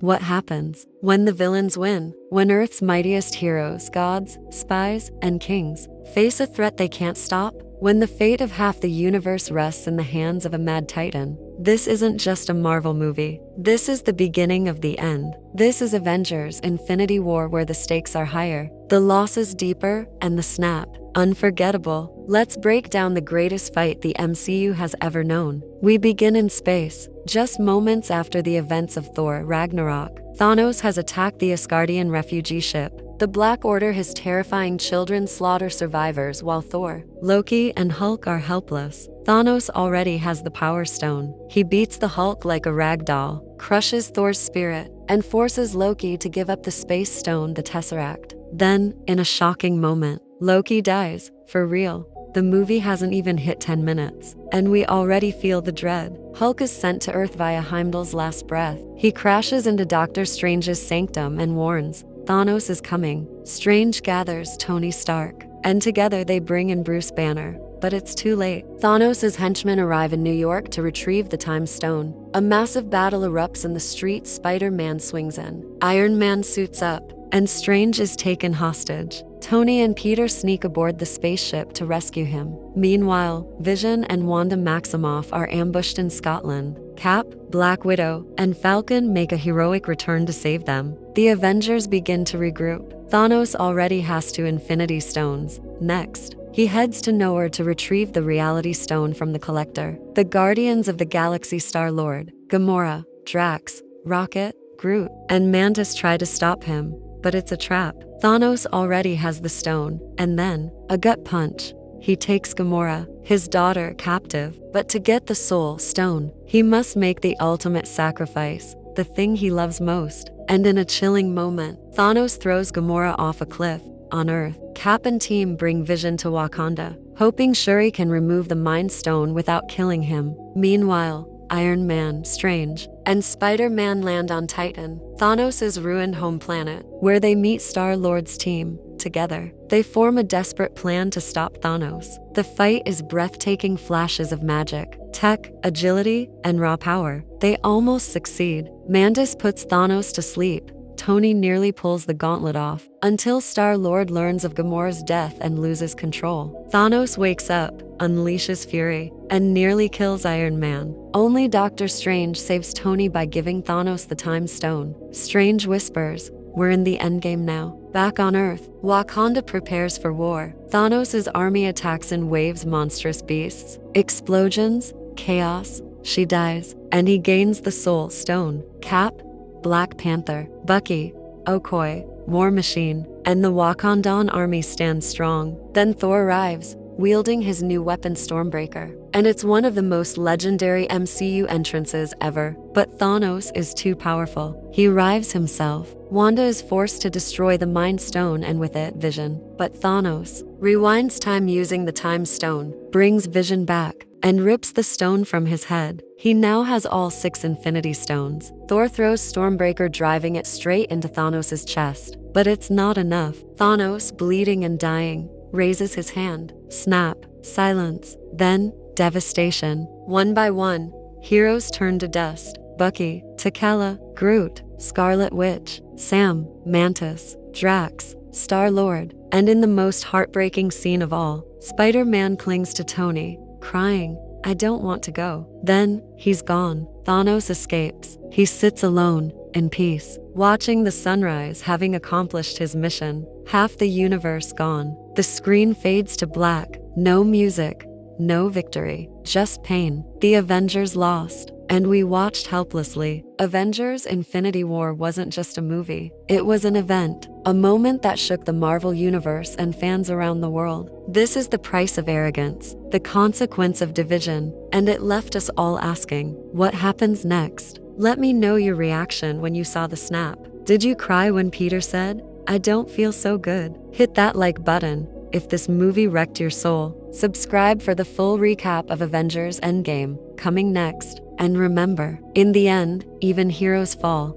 What happens when the villains win? When Earth's mightiest heroes, gods, spies, and kings, face a threat they can't stop? When the fate of half the universe rests in the hands of a mad titan? This isn't just a Marvel movie. This is the beginning of the end. This is Avengers: Infinity War, where the stakes are higher, the losses deeper, and the snap unforgettable. Let's break down the greatest fight the MCU has ever known. We begin in space. Just moments after the events of Thor Ragnarok, Thanos has attacked the Asgardian refugee ship. The Black Order, his terrifying children, slaughter survivors while Thor, Loki, and Hulk are helpless. Thanos already has the Power Stone. He beats the Hulk like a rag doll, crushes Thor's spirit, and forces Loki to give up the Space Stone, the Tesseract. Then, in a shocking moment, Loki dies, for real. The movie hasn't even hit 10 minutes, and we already feel the dread. Hulk is sent to Earth via Heimdall's last breath. He crashes into Doctor Strange's sanctum and warns, Thanos is coming. Strange gathers Tony Stark, and together they bring in Bruce Banner. But it's too late. Thanos' henchmen arrive in New York to retrieve the Time Stone. A massive battle erupts in the streets. Spider-Man swings in. Iron Man suits up, and Strange is taken hostage. Tony and Peter sneak aboard the spaceship to rescue him. Meanwhile, Vision and Wanda Maximoff are ambushed in Scotland. Cap, Black Widow, and Falcon make a heroic return to save them. The Avengers begin to regroup. Thanos already has 2 Infinity Stones. Next, he heads to nowhere to retrieve the Reality Stone from the Collector. The Guardians of the Galaxy, Star-Lord, Gamora, Drax, Rocket, Groot, and Mantis try to stop him, but it's a trap. Thanos already has the stone, and then, a gut punch. He takes Gamora, his daughter, captive. But to get the Soul Stone, he must make the ultimate sacrifice, the thing he loves most. And in a chilling moment, Thanos throws Gamora off a cliff. On Earth, Cap and team bring Vision to Wakanda, hoping Shuri can remove the Mind Stone without killing him. Meanwhile, Iron Man, Strange, and Spider-Man land on Titan, Thanos' ruined home planet, where they meet Star-Lord's team. Together, they form a desperate plan to stop Thanos. The fight is breathtaking: flashes of magic, tech, agility, and raw power. They almost succeed. Mantis puts Thanos to sleep. Tony nearly pulls the gauntlet off, until Star-Lord learns of Gamora's death and loses control. Thanos wakes up, unleashes fury, and nearly kills Iron Man. Only Doctor Strange saves Tony by giving Thanos the Time Stone. Strange whispers, "We're in the Endgame now." Back on Earth, Wakanda prepares for war. Thanos' army attacks in waves, monstrous beasts, explosions, chaos. She dies, and he gains the Soul Stone. Cap, Black Panther, Bucky, Okoye, War Machine, and the Wakandan army stand strong. Then Thor arrives, wielding his new weapon, Stormbreaker. And it's one of the most legendary MCU entrances ever. But Thanos is too powerful. He arrives himself. Wanda is forced to destroy the Mind Stone, and with it, Vision. But Thanos rewinds time using the Time Stone, brings Vision back, and rips the stone from his head. He now has all 6 Infinity Stones. Thor throws Stormbreaker, driving it straight into Thanos' chest. But it's not enough. Thanos, bleeding and dying, raises his hand. Snap, silence, then devastation. One by one, heroes turn to dust. Bucky, T'Challa, Groot, Scarlet Witch, Sam, Mantis, Drax, Star-Lord. And in the most heartbreaking scene of all, Spider-Man clings to Tony, crying, "I don't want to go." Then, he's gone. Thanos escapes. He sits alone, in peace, watching the sunrise, having accomplished his mission. Half the universe gone. The screen fades to black. No music, no victory, just pain. The Avengers lost, and we watched helplessly. Avengers: Infinity War wasn't just a movie. It was an event, a moment that shook the Marvel Universe and fans around the world. This is the price of arrogance, the consequence of division, and it left us all asking, what happens next? Let me know your reaction when you saw the snap. Did you cry when Peter said, "I don't feel so good"? Hit that like button if this movie wrecked your soul. Subscribe for the full recap of Avengers: Endgame, coming next. And remember, in the end, even heroes fall.